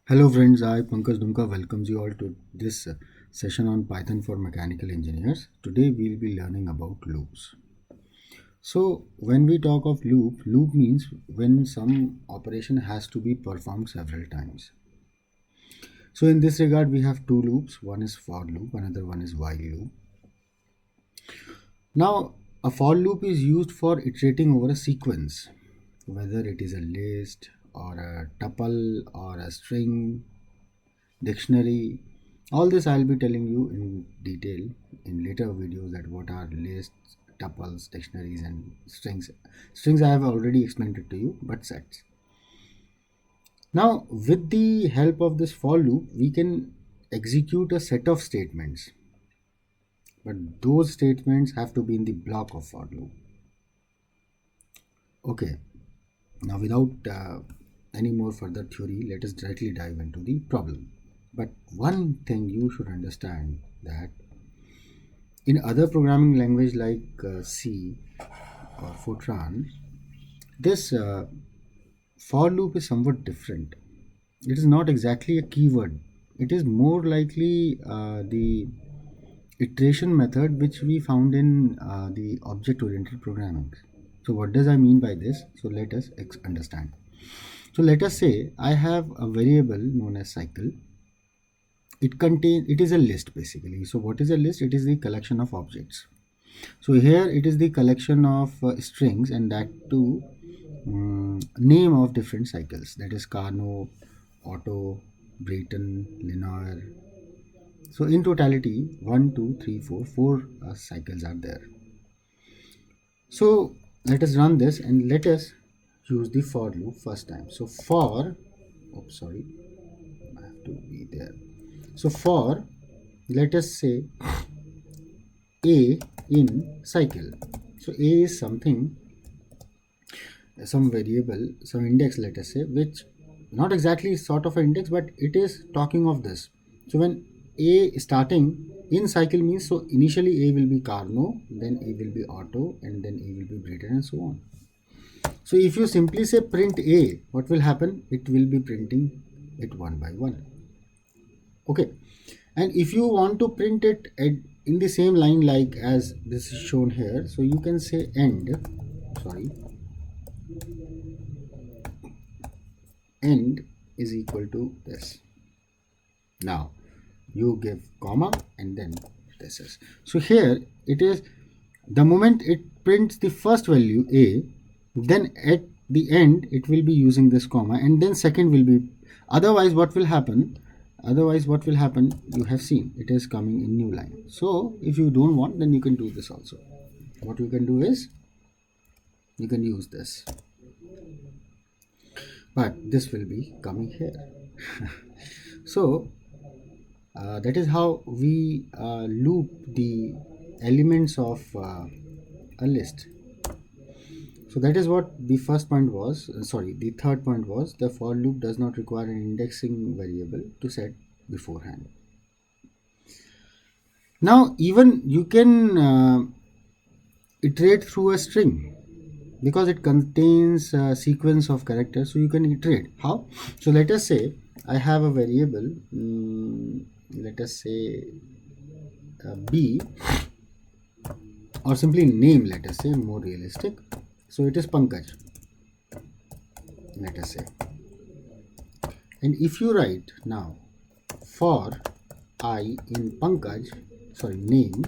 Hello friends, I Pankaj Dumka welcomes you all to this session on Python for mechanical engineers. Today we'll be learning about loops. So when we talk of loop means when some operation has to be performed several times. So in this regard we have two loops, one is for loop, another one is while loop. Now a for loop is used for iterating over a sequence, whether it is a list or a tuple or a string dictionary. All this I'll be telling you in detail in later videos, that what are lists, tuples, dictionaries and strings I have already explained it to you, but sets. Now with the help of this for loop we can execute a set of statements, but those statements have to be in the block of for loop. Okay, now without any more further theory, let us directly dive into the problem. But one thing you should understand, that in other programming language like C or Fortran, this for loop is somewhat different. It is not exactly a keyword. It is more likely the iteration method which we found in the object-oriented programming. So what does I mean by this? So let us understand. So let us say I have a variable known as cycle. It is a list basically. So what is a list? It is the collection of objects. So here it is the collection of strings, and that too name of different cycles, that is Carnot, Otto, Brayton, Lenoir. So in totality 1 2 3 4 4 cycles are there. So let us run this and let us use the for loop first time. So for, oops, sorry, I have to be there. So for, let us say a in cycle. So a is something, some variable, some index, let us say, which not exactly sort of an index, but it is talking of this. So when a starting in cycle means, so initially a will be Carnot, then a will be Otto, and then a will be Brayton, and so on. So if you simply say print a, what will happen? It will be printing it one by one. Okay, and if you want to print it in the same line like as this is shown here, so you can say end is equal to this. Now you give comma and then this is. So here it is, the moment it prints the first value a, then at the end it will be using this comma, and then second will be, otherwise what will happen, you have seen it is coming in new line. So if you don't want, then you can do this also. What you can do is you can use this, but this will be coming here. So that is how we loop the elements of a list. So that is what the first point was. The third point was, the for loop does not require an indexing variable to set beforehand. Now even you can iterate through a string because it contains a sequence of characters, so you can iterate. How? So let us say I have a variable, let us say b, or simply name, let us say, more realistic. So it is Pankaj, let us say. And if you write now for I in Pankaj, name,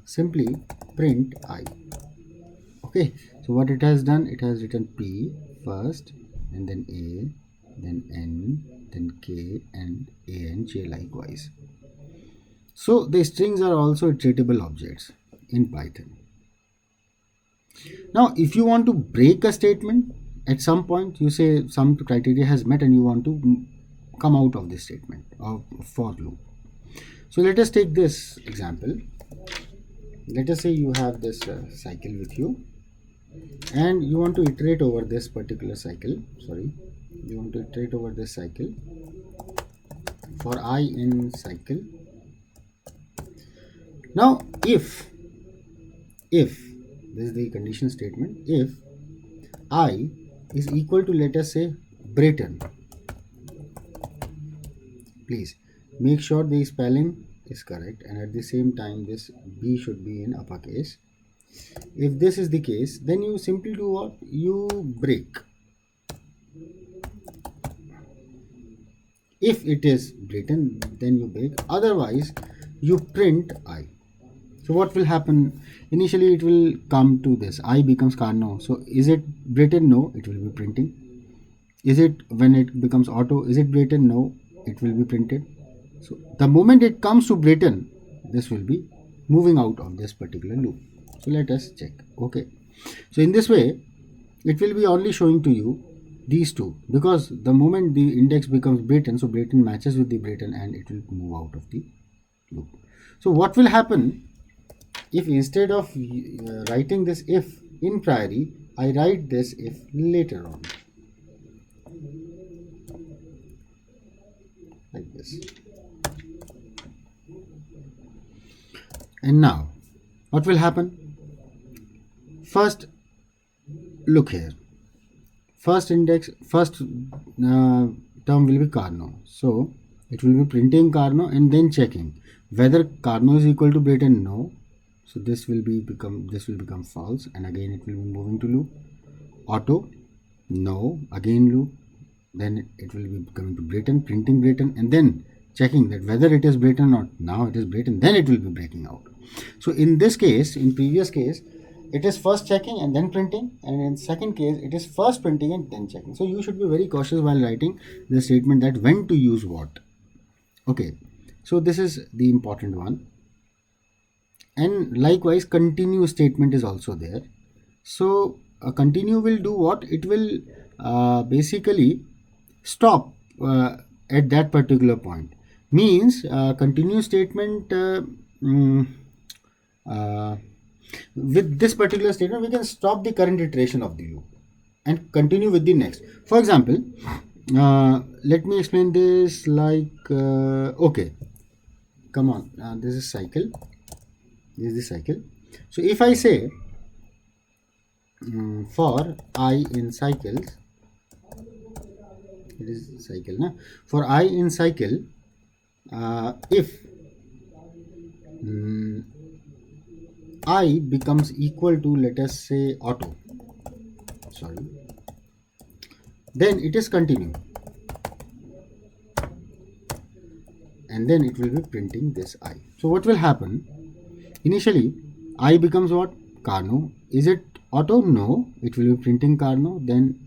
simply print I. Okay, so what it has done, it has written P first, and then A, then N, then K, and A and J likewise. So the strings are also iteratable objects in Python. Now if you want to break a statement at some point, you say some criteria has met and you want to come out of this statement of for loop. So let us take this example. Let us say you have this cycle with you, and you want to iterate over this particular cycle. You want to iterate over this cycle for I in cycle. Now if this is the condition statement, if I is equal to, let us say, Brayton, please make sure the spelling is correct, and at the same time this B should be in uppercase. If this is the case, then you simply do what? You break. If it is written, then you break. Otherwise, you print I. So what will happen? Initially, it will come to this. I becomes Carnot. So is it written? No, it will be printing. Is it when it becomes auto? Is it written? No, it will be printed. So the moment it comes to Britain, this will be moving out of this particular loop. So let us check. Okay. So in this way, it will be only showing to you these two, because the moment the index becomes Britain, so Britain matches with the Britain and it will move out of the loop. So what will happen if instead of writing this if in priori, I write this if later on, like this. And now what will happen? First, look here. First index, first term will be Carnot. So it will be printing Carnot and then checking whether Carnot is equal to Britain. No. So this will become false, and again it will be moving to loop. Auto, no, again loop. Then it will be coming to Britain, printing Britain, and then checking that whether it is Britain or not. Now it is Britain, then it will be breaking out. So in this case, in previous case, it is first checking and then printing, and in second case it is first printing and then checking. So you should be very cautious while writing the statement that when to use what. Okay, so this is the important one. And likewise, continue statement is also there. So a continue will do what? It will basically stop at that particular point. Means continue statement with this particular statement, we can stop the current iteration of the loop and continue with the next. For example, let me explain this like, okay, come on, this is cycle. This is the cycle. So if I say for I in cycles, it is cycle, na? For I in cycle, if I becomes equal to, let us say, auto, sorry, then it is continue, and then it will be printing this I. So what will happen? Initially, I becomes what? Carnot. Is it auto? No, it will be printing Carnot, then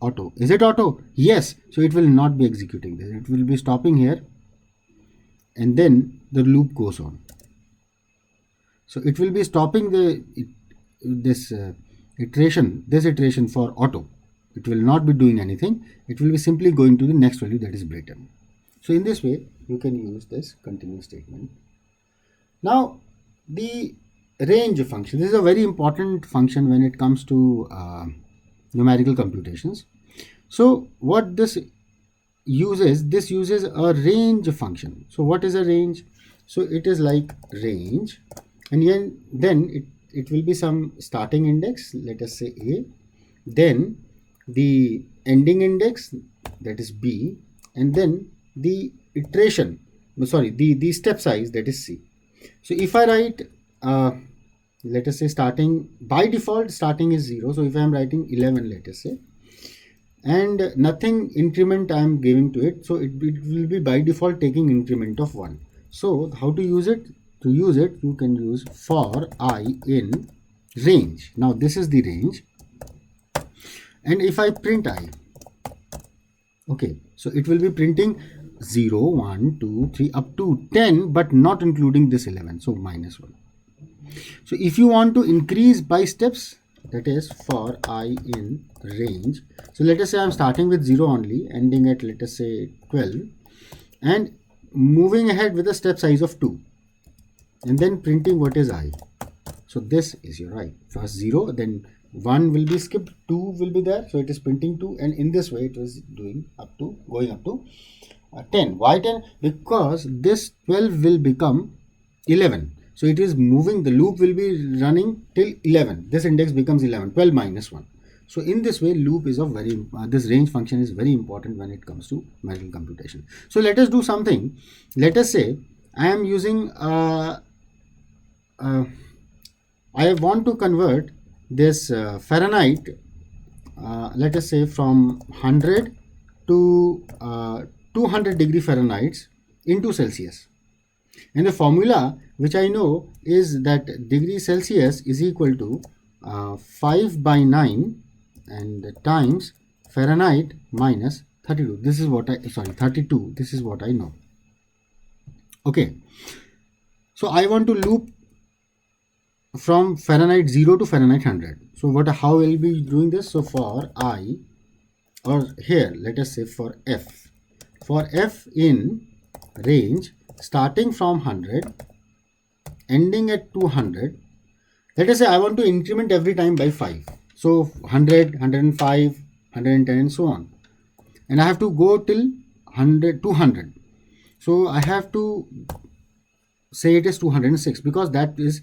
auto. Is it auto? Yes. So it will not be executing this. It will be stopping here, and then the loop goes on. So it will be stopping this iteration for auto. It will not be doing anything. It will be simply going to the next value, that is Britain. So in this way, you can use this continue statement. Now, the range function. This is a very important function when it comes to numerical computations. So what this uses? This uses a range function. So what is a range? So it is like range, and then it will be some starting index, let us say A, then the ending index, that is B, and then the iteration, the step size, that is C. So if I write, let us say starting, by default starting is 0. So if I am writing 11, let us say, and nothing increment I am giving to it, so it will be by default taking increment of 1. So how to use it? To use it, you can use for I in range. Now this is the range, and if I print I, okay, so it will be printing 0, 1, 2, 3 up to 10, but not including this 11, so minus 1. So if you want to increase by steps, that is for I in range. So let us say I'm starting with 0 only, ending at, let us say, 12, and moving ahead with a step size of 2, and then printing what is I. So this is your I. First 0, then 1 will be skipped, 2 will be there, so it is printing 2, and in this way it was going up to 10. Why 10? Because this 12 will become 11. So it is moving, the loop will be running till 11. This index becomes 11, 12 minus 1. So in this way, loop is a this range function is very important when it comes to mathematical computation. So let us do something. Let us say I am using I want to convert this Fahrenheit, let us say from 100 to 200 degree Fahrenheit into Celsius. And the formula which I know is that degree Celsius is equal to 5 by 9 and times Fahrenheit minus 32. This is what 32. This is what I know. Okay. So I want to loop from Fahrenheit 0 to Fahrenheit 100. So how will be doing this? So for I, or here let us say for f in range starting from 100 ending at 200, let us say I want to increment every time by 5. So 100, 105, 110 and so on, and I have to go till 100, 200. So I have to say it is 206 because that is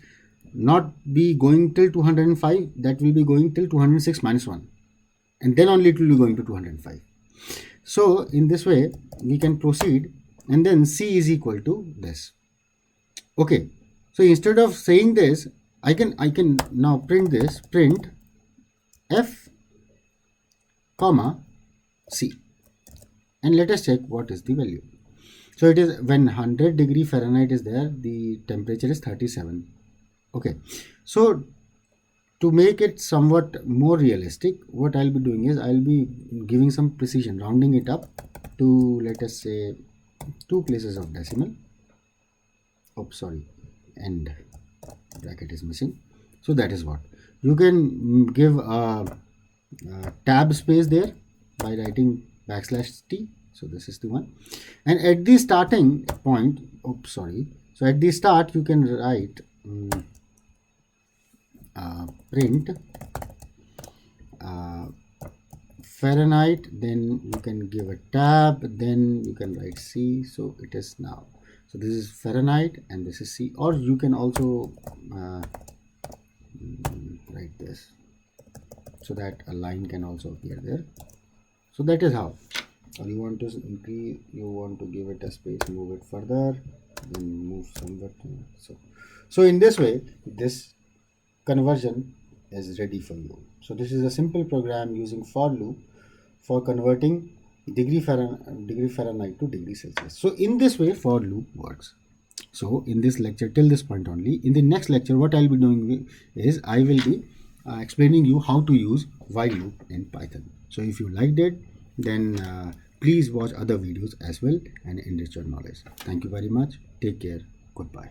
not be going till 205, that will be going till 206 minus 1, and then only it will be going to 205. So in this way we can proceed, and then C is equal to this. Okay, so instead of saying this, I can now print this, print F comma C, and let us check what is the value. So it is when 100 degree Fahrenheit is there, the temperature is 37. Okay, so to make it somewhat more realistic, what I'll be doing is I'll be giving some precision, rounding it up to, let us say, 2 places of decimal. Oh, sorry, end bracket is missing. So that is what you can give a tab space there by writing \t. So this is the one, and at the starting point, so at the start you can write print Fahrenheit, then you can give a tab, then you can write C. So it is now, so this is Fahrenheit and this is C, or you can also write this so that a line can also appear there. So that is how. Or you want to increase, you want to give it a space, move it further, then move somewhat. So in this way, this conversion is ready for you. So this is a simple program using for loop for converting degree Fahrenheit to degree Celsius. So in this way, for loop works. So in this lecture, till this point only. In the next lecture, what I'll be doing is I will be explaining you how to use while loop in Python. So if you liked it, then please watch other videos as well and enrich your knowledge. Thank you very much. Take care. Goodbye.